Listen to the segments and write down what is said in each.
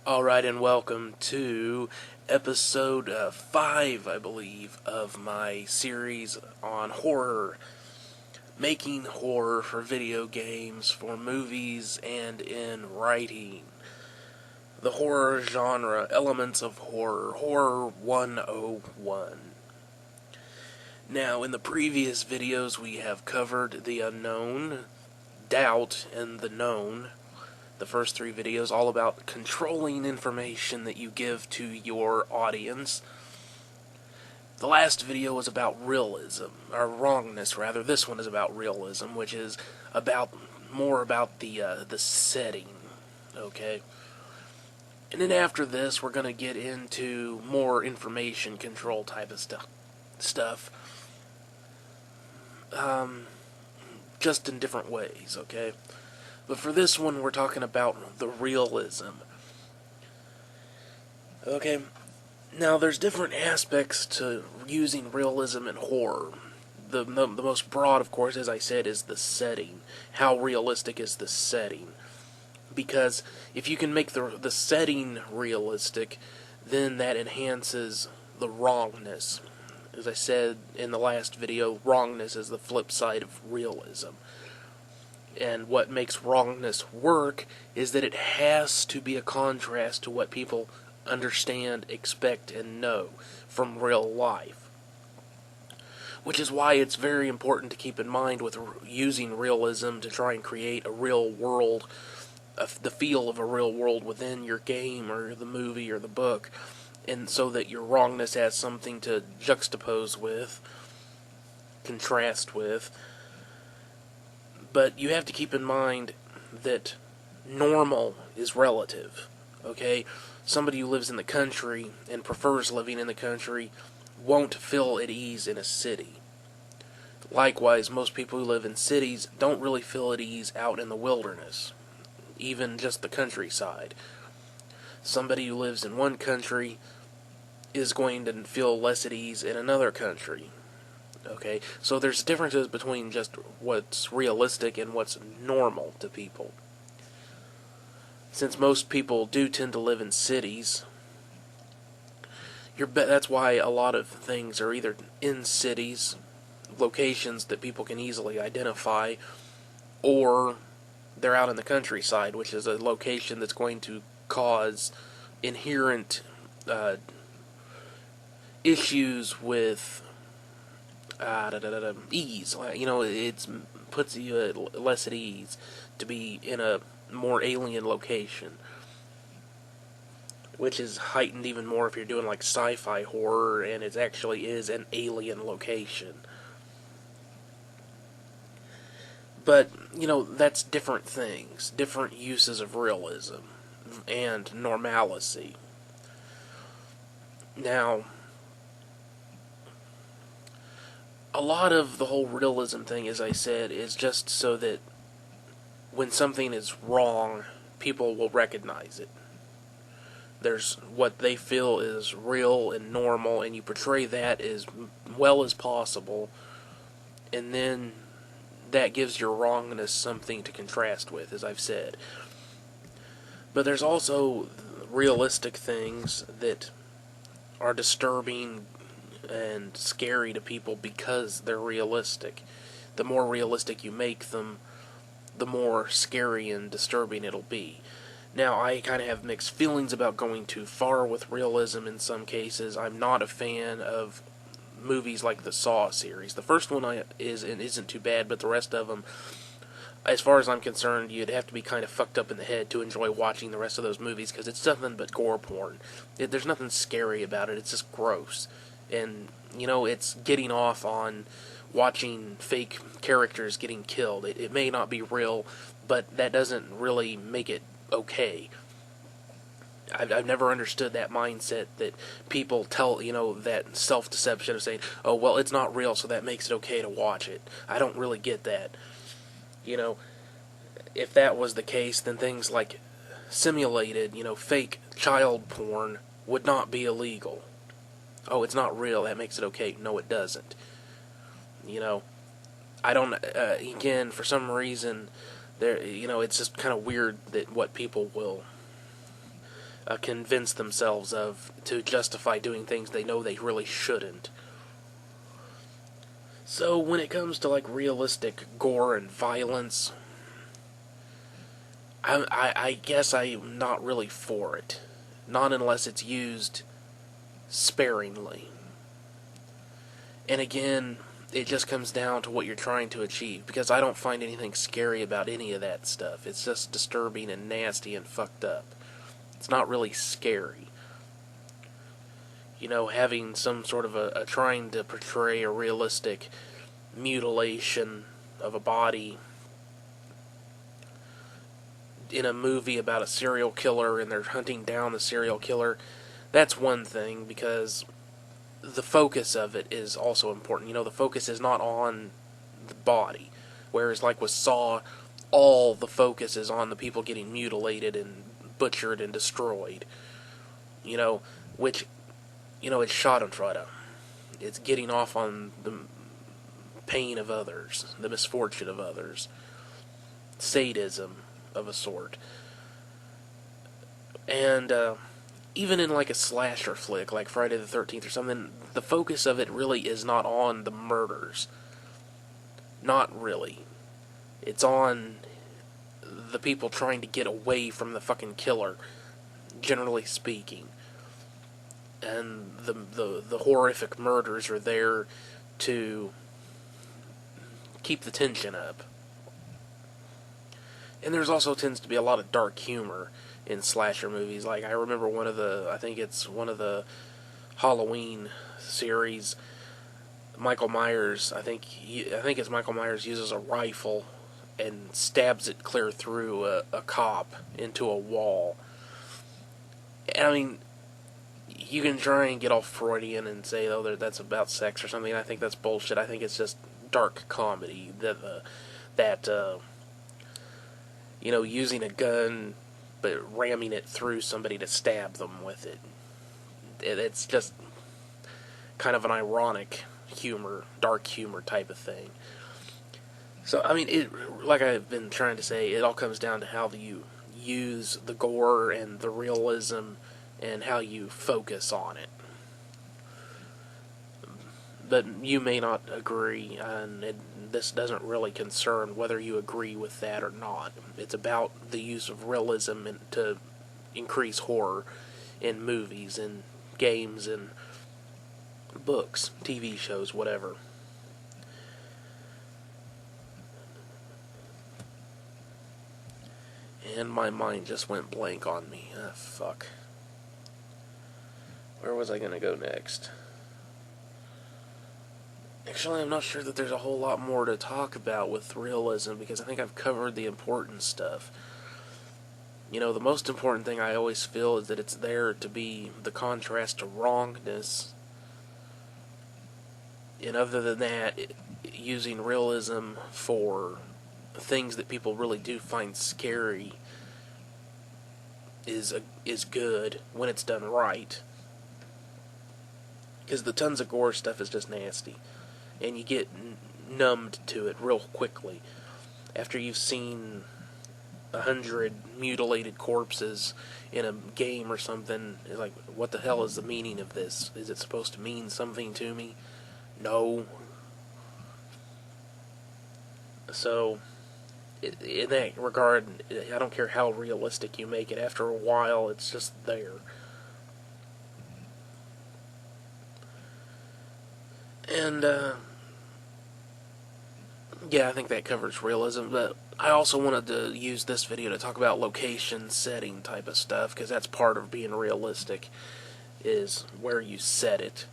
Alright, and welcome to episode 5, I believe, of my series on horror. Making horror for video games, for movies, and in writing. The horror genre, elements of horror, Horror 101. Now, in the previous videos we have covered the unknown, doubt, and the known. The first 3 videos all about controlling information that you give to your audience. The last video was about realism, or wrongness rather. This one is about realism, which is more about the setting. Okay. And then after this, we're gonna get into more information control type of stuff. Just in different ways. Okay. But for this one, we're talking about the realism. Okay, now there's different aspects to using realism in horror. The most broad, of course, as I said, is the setting. How realistic is the setting? Because if you can make the setting realistic, then that enhances the wrongness. As I said in the last video, wrongness is the flip side of realism. And what makes wrongness work is that it has to be a contrast to what people understand, expect, and know from real life. Which is why it's very important to keep in mind with using realism to try and create a real world, the feel of a real world within your game or the movie or the book, and so that your wrongness has something to juxtapose with, contrast with. But you have to keep in mind that normal is relative, okay? Somebody who lives in the country and prefers living in the country won't feel at ease in a city. Likewise, most people who live in cities don't really feel at ease out in the wilderness, even just the countryside. Somebody who lives in one country is going to feel less at ease in another country. Okay, so there's differences between just what's realistic and what's normal to people. Since most people do tend to live in cities, that's why a lot of things are either in cities, locations that people can easily identify, or they're out in the countryside, which is a location that's going to cause inherent issues with ease. You know, it puts you less at ease to be in a more alien location, which is heightened even more if you're doing like sci-fi horror and it actually is an alien location. But, you know, that's different things, different uses of realism and normalcy. Now, a lot of the whole realism thing, as I said, is just so that when something is wrong, people will recognize it. There's what they feel is real and normal, and you portray that as well as possible, and then that gives your wrongness something to contrast with, as I've said. But there's also realistic things that are disturbing and scary to people because they're realistic. The more realistic you make them, the more scary and disturbing it'll be. Now, I kind of have mixed feelings about going too far with realism in some cases. I'm not a fan of movies like the Saw series. The first one isn't too bad, but the rest of them, as far as I'm concerned, you'd have to be kind of fucked up in the head to enjoy watching the rest of those movies, because it's nothing but gore porn. There's nothing scary about it. It's just gross. And, you know, it's getting off on watching fake characters getting killed. It may not be real, but that doesn't really make it okay. I've never understood that mindset that people tell, you know, that self-deception of saying, oh, well, it's not real, so that makes it okay to watch it. I don't really get that. You know, if that was the case, then things like simulated, you know, fake child porn would not be illegal. Oh, it's not real, that makes it okay. No, it doesn't. You know, I don't, again, for some reason, you know, it's just kind of weird that what people will convince themselves of to justify doing things they know they really shouldn't. So when it comes to like realistic gore and violence, I guess I'm not really for it. Not unless it's used sparingly. And again, it just comes down to what you're trying to achieve, because I don't find anything scary about any of that stuff. It's just disturbing and nasty and fucked up. It's not really scary. You know, having some sort of a trying to portray a realistic mutilation of a body in a movie about a serial killer and they're hunting down the serial killer, that's one thing, because the focus of it is also important. You know, the focus is not on the body, whereas like with Saw, all the focus is on the people getting mutilated and butchered and destroyed. You know, which, you know, it's schadenfreude. It's getting off on the pain of others, the misfortune of others, sadism of a sort. And even in like a slasher flick like Friday the 13th or something, the focus of it really is not on the murders. Not really. It's on the people trying to get away from the fucking killer, generally speaking. And the horrific murders are there to keep the tension up. And there's also tends to be a lot of dark humor in slasher movies. Like, I remember I think it's one of the Halloween series, Michael Myers, I think it's Michael Myers uses a rifle and stabs it clear through a cop into a wall. And, I mean, you can try and get all Freudian and say, oh, that's about sex or something. I think that's bullshit. I think it's just dark comedy. You know, using a gun but ramming it through somebody to stab them with it. It's just kind of an ironic humor, dark humor type of thing. So, I mean, like I've been trying to say, it all comes down to how you use the gore and the realism and how you focus on it. But you may not agree, and this doesn't really concern whether you agree with that or not. It's about the use of realism to increase horror in movies and games and books, TV shows, whatever. And my mind just went blank on me. Ah, fuck. Where was I going to go next? Actually, I'm not sure that there's a whole lot more to talk about with realism, because I think I've covered the important stuff. You know, the most important thing I always feel is that it's there to be the contrast to wrongness. And other than that, using realism for things that people really do find scary is good when it's done right. Because the tons of gore stuff is just nasty. And you get numbed to it real quickly. After you've seen 100 mutilated corpses in a game or something, it's like, what the hell is the meaning of this? Is it supposed to mean something to me? No. So, in that regard, I don't care how realistic you make it. After a while, it's just there. And, yeah, I think that covers realism, but I also wanted to use this video to talk about location, setting type of stuff, because that's part of being realistic, is where you set it.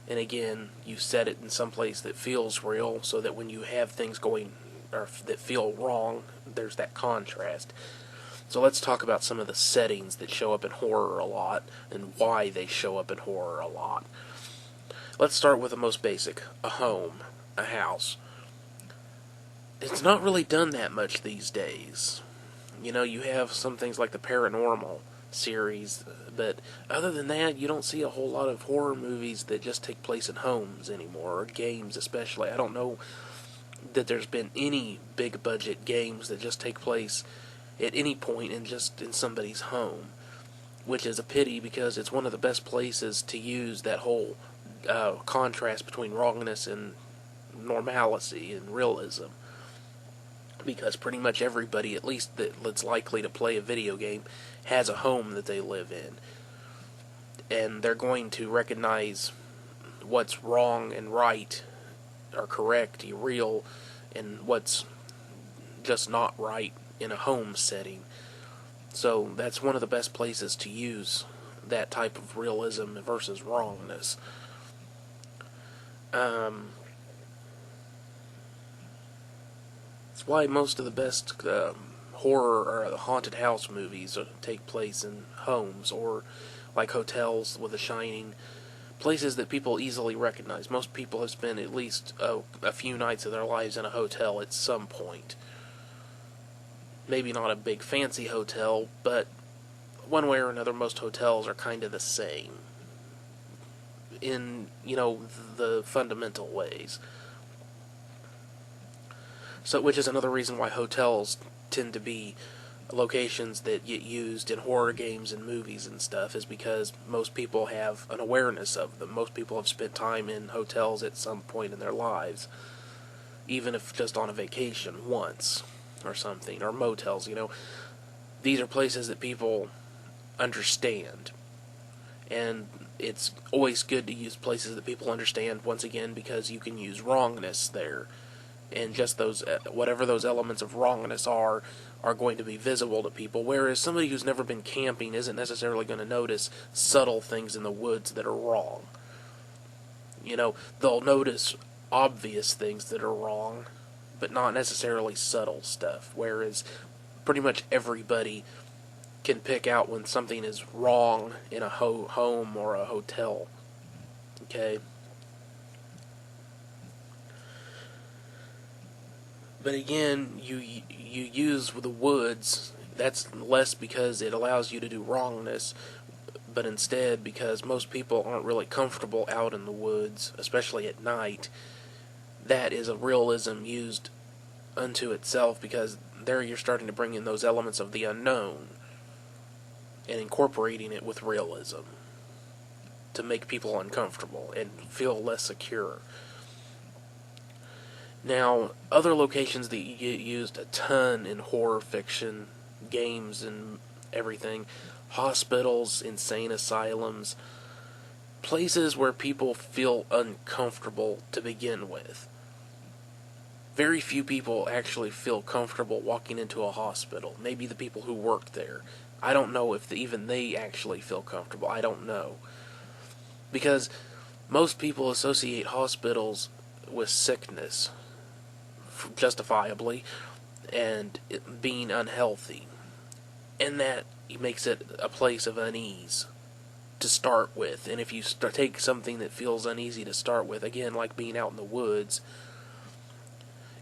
And again, you set it in some place that feels real, so that when you have things going, or that feel wrong, there's that contrast. So let's talk about some of the settings that show up in horror a lot, and why they show up in horror a lot. Let's start with the most basic, a home, a house. It's not really done that much these days. You know, you have some things like the paranormal series, but other than that, you don't see a whole lot of horror movies that just take place in homes anymore, or games especially. I don't know that there's been any big budget games that just take place at any point in somebody's home. which is a pity because it's one of the best places to use that whole contrast between wrongness and normalcy and realism. Because pretty much everybody, at least that's likely to play a video game, has a home that they live in. And they're going to recognize what's wrong and right, or correct, real, and what's just not right in a home setting. So that's one of the best places to use that type of realism versus wrongness. That's why most of the best horror or the haunted house movies take place in homes, or like hotels with The Shining, places that people easily recognize. Most people have spent at least a few nights of their lives in a hotel at some point. Maybe not a big fancy hotel, but one way or another, most hotels are kind of the same in, the fundamental ways. So, which is another reason why hotels tend to be locations that get used in horror games and movies and stuff, is because most people have an awareness of them. Most people have spent time in hotels at some point in their lives, even if just on a vacation once or something, or motels. These are places that people understand, and it's always good to use places that people understand, once again, because you can use wrongness there, and just those, whatever those elements of wrongness are going to be visible to people, whereas somebody who's never been camping isn't necessarily going to notice subtle things in the woods that are wrong. They'll notice obvious things that are wrong, but not necessarily subtle stuff, whereas pretty much everybody can pick out when something is wrong in a home or a hotel. Okay? But again, you use the woods. That's less because it allows you to do wrongness, but instead because most people aren't really comfortable out in the woods, especially at night. That is a realism used unto itself, because there you're starting to bring in those elements of the unknown and incorporating it with realism to make people uncomfortable and feel less secure. Now, other locations that you get used a ton in horror fiction, games and everything: hospitals, insane asylums, places where people feel uncomfortable to begin with. Very few people actually feel comfortable walking into a hospital. Maybe the people who work there. I don't know if even they actually feel comfortable. I don't know. Because most people associate hospitals with sickness, justifiably, and it being unhealthy. And that makes it a place of unease to start with. And if you take something that feels uneasy to start with, again, like being out in the woods,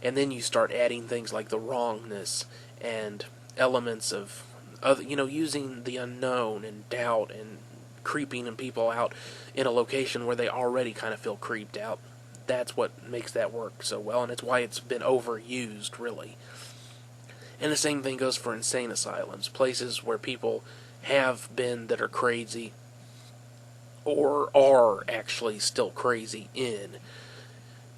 and then you start adding things like the wrongness and elements of other, using the unknown and doubt and creeping in people out in a location where they already kind of feel creeped out. That's what makes that work so well, and it's why it's been overused, really. And the same thing goes for insane asylums, places where people have been that are crazy, or are actually still crazy in.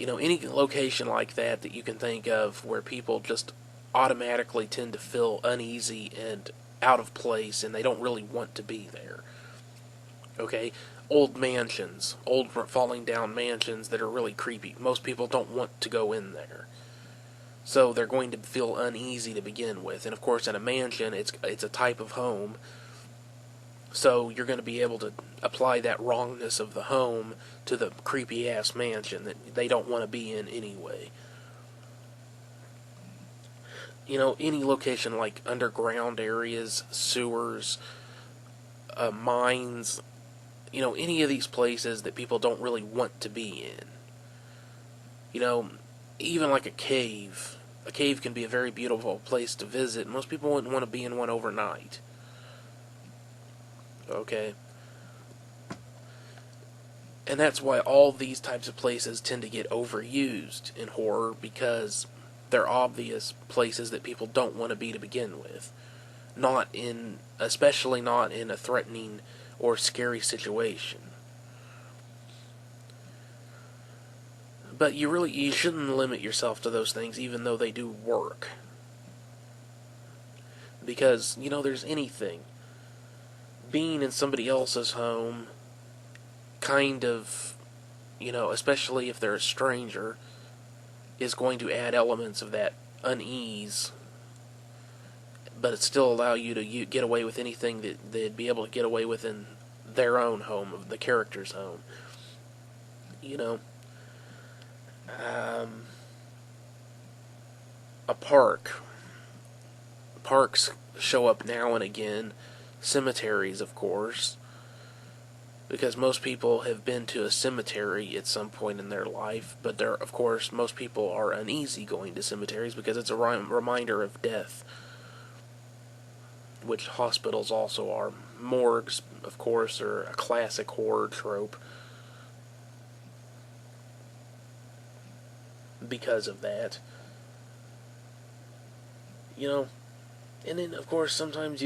Any location like that you can think of where people just automatically tend to feel uneasy and out of place, and they don't really want to be there. Okay? Old mansions, old falling down mansions that are really creepy. Most people don't want to go in there. So they're going to feel uneasy to begin with. And of course, in a mansion, it's a type of home. So you're going to be able to apply that wrongness of the home to the creepy-ass mansion that they don't want to be in anyway. Any location like underground areas, sewers, mines, any of these places that people don't really want to be in. Even like a cave. A cave can be a very beautiful place to visit. Most people wouldn't want to be in one overnight. Okay? And that's why all these types of places tend to get overused in horror, because they're obvious places that people don't want to be to begin with. especially not in a threatening or scary situation. But you shouldn't limit yourself to those things, even though they do work. Because, there's anything. Being in somebody else's home, kind of, especially if they're a stranger, is going to add elements of that unease, but it still allow you to get away with anything that they'd be able to get away with in their own home, of the character's home. A park. Parks show up now and again. Cemeteries, of course, because most people have been to a cemetery at some point in their life, but of course, most people are uneasy going to cemeteries because it's a reminder of death, which hospitals also are. Morgues, of course, are a classic horror trope because of that. And then, of course, sometimes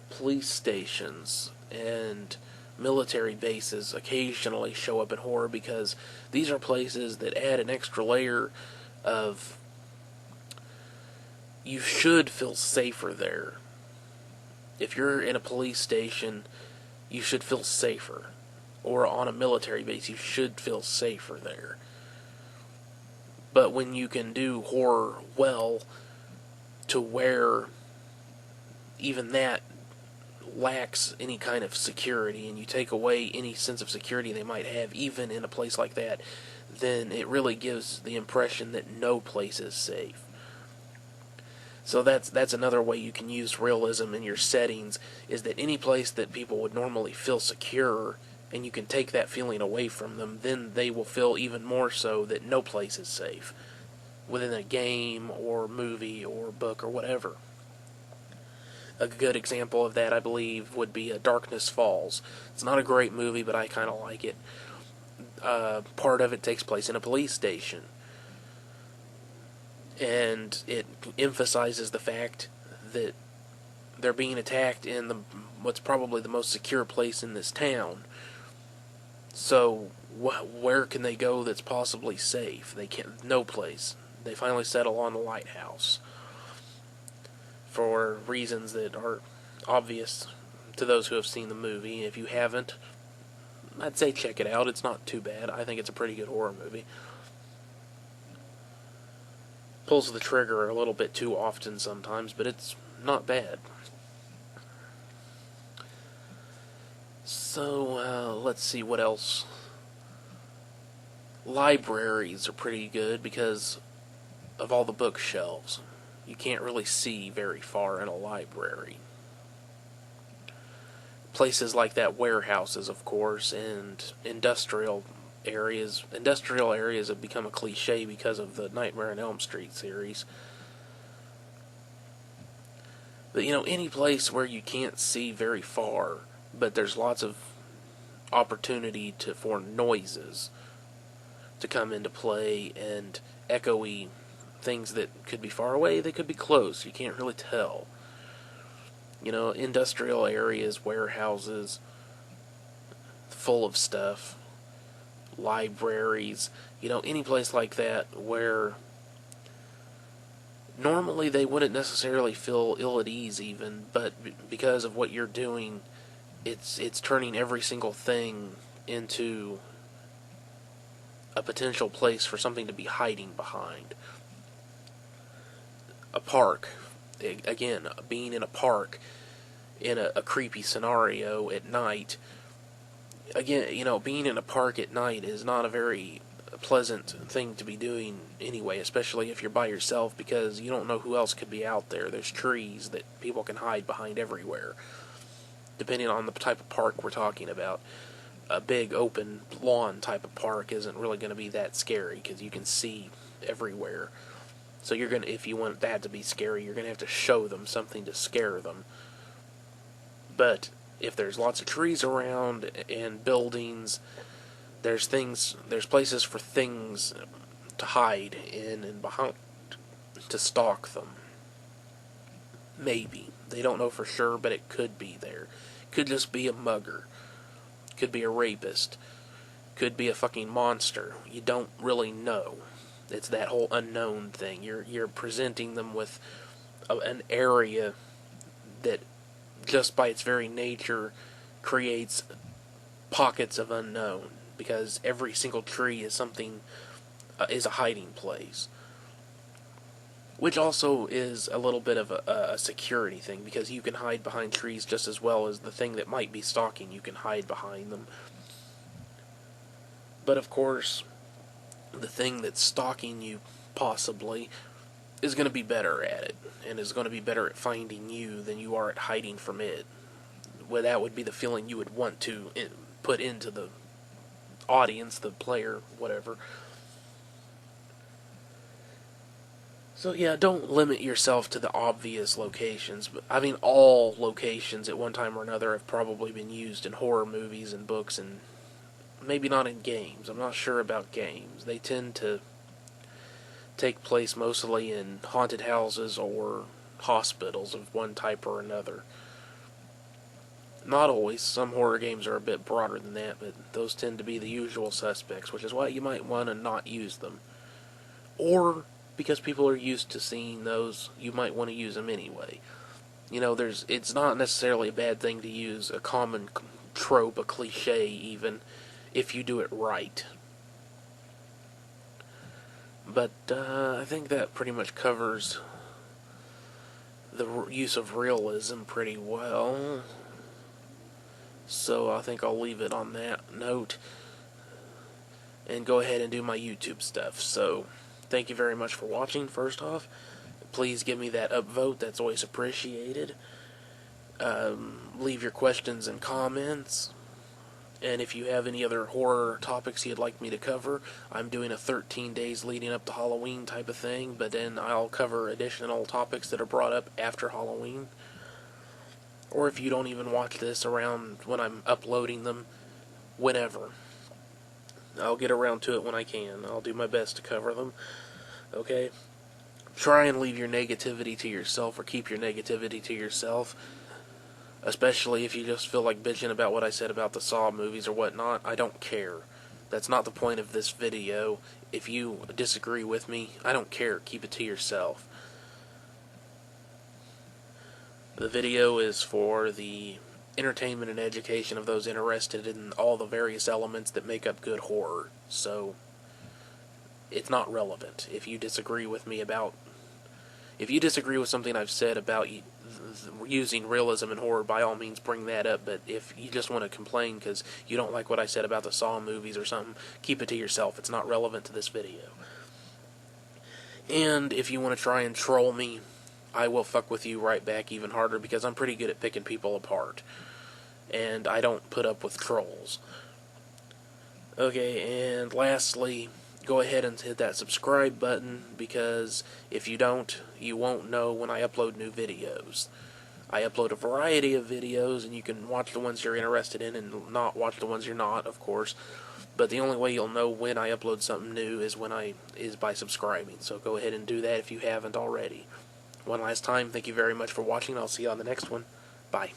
police stations and military bases occasionally show up in horror because these are places that add an extra layer of, you should feel safer there. If you're in a police station, you should feel safer. Or on a military base, you should feel safer there. But when you can do horror well, to where even that lacks any kind of security, and you take away any sense of security they might have, even in a place like that, then it really gives the impression that no place is safe. So that's another way you can use realism in your settings, is that any place that people would normally feel secure, and you can take that feeling away from them, then they will feel even more so that no place is safe within a game or movie or book or whatever. A good example of that, I believe, would be Darkness Falls. It's not a great movie, but I kind of like it. Part of it takes place in a police station, and it emphasizes the fact that they're being attacked in what's probably the most secure place in this town. So where can they go that's possibly safe? They can't. No place. They finally settle on the Lighthouse for reasons that are obvious to those who have seen the movie. If you haven't, I'd say check it out. It's not too bad. I think it's a pretty good horror movie. Pulls the trigger a little bit too often sometimes, but it's not bad. So, let's see what else. Libraries are pretty good because of all the bookshelves. You can't really see very far in a library. Places like that, warehouses, of course, and industrial areas. Industrial areas have become a cliche because of the Nightmare on Elm Street series. But, any place where you can't see very far, but there's lots of opportunity for noises to come into play, and echoey things that could be far away, they could be close. You can't really tell. Industrial areas, warehouses, full of stuff, libraries, any place like that where normally they wouldn't necessarily feel ill at ease even, but because of what you're doing, it's turning every single thing into a potential place for something to be hiding behind. A park, again, being in a park in a creepy scenario at night. Again, being in a park at night is not a very pleasant thing to be doing anyway, especially if you're by yourself, because you don't know who else could be out there. There's trees that people can hide behind everywhere, depending on the type of park we're talking about. A big open lawn type of park isn't really going to be that scary because you can see everywhere. So if you want that to be scary, you're going to have to show them something to scare them. But if there's lots of trees around and buildings, there's places for things to hide in and behind, to stalk them. Maybe. They don't know for sure, but it could be there. Could just be a mugger. Could be a rapist. Could be a fucking monster. You don't really know. It's that whole unknown thing. You're presenting them with an area that, just by its very nature, creates pockets of unknown, because every single tree is something, is a hiding place. Which also is a little bit of a security thing, because you can hide behind trees just as well as the thing that might be stalking you can hide behind them. But of course, the thing that's stalking you, possibly, is going to be better at it, and is going to be better at finding you than you are at hiding from it. Well, that would be the feeling you would want to put into the audience, the player, whatever. So yeah, don't limit yourself to the obvious locations. But I mean, all locations at one time or another have probably been used in horror movies and books, and maybe not in games. I'm not sure about games. They tend to take place mostly in haunted houses or hospitals of one type or another. Not always. Some horror games are a bit broader than that, but those tend to be the usual suspects, which is why you might want to not use them. Or, because people are used to seeing those, you might want to use them anyway. You know, it's not necessarily a bad thing to use a common trope, a cliche even, if you do it right. But I think that pretty much covers the use of realism pretty well. So I think I'll leave it on that note and go ahead and do my YouTube stuff. So thank you very much for watching, first off. Please give me that upvote, that's always appreciated. Leave your questions and comments. And if you have any other horror topics you'd like me to cover, I'm doing a 13 days leading up to Halloween type of thing, but then I'll cover additional topics that are brought up after Halloween. Or if you don't even watch this around when I'm uploading them, whenever. I'll get around to it when I can. I'll do my best to cover them. Okay? Try and leave your negativity to yourself, or keep your negativity to yourself. Especially if you just feel like bitching about what I said about the Saw movies or whatnot. I don't care. That's not the point of this video. If you disagree with me, I don't care. Keep it to yourself. The video is for the entertainment and education of those interested in all the various elements that make up good horror. So, it's not relevant. If you disagree with me about... If you disagree with something I've said about using realism in horror, by all means bring that up. But if you just want to complain because you don't like what I said about the Saw movies or something, keep it to yourself. It's not relevant to this video. And if you want to try and troll me, I will fuck with you right back even harder, because I'm pretty good at picking people apart. And I don't put up with trolls. Okay, and lastly, go ahead and hit that subscribe button, because if you don't, you won't know when I upload new videos. I upload a variety of videos, and you can watch the ones you're interested in and not watch the ones you're not, of course. But the only way you'll know when I upload something new is by subscribing. So go ahead and do that if you haven't already. One last time, thank you very much for watching. I'll see you on the next one. Bye.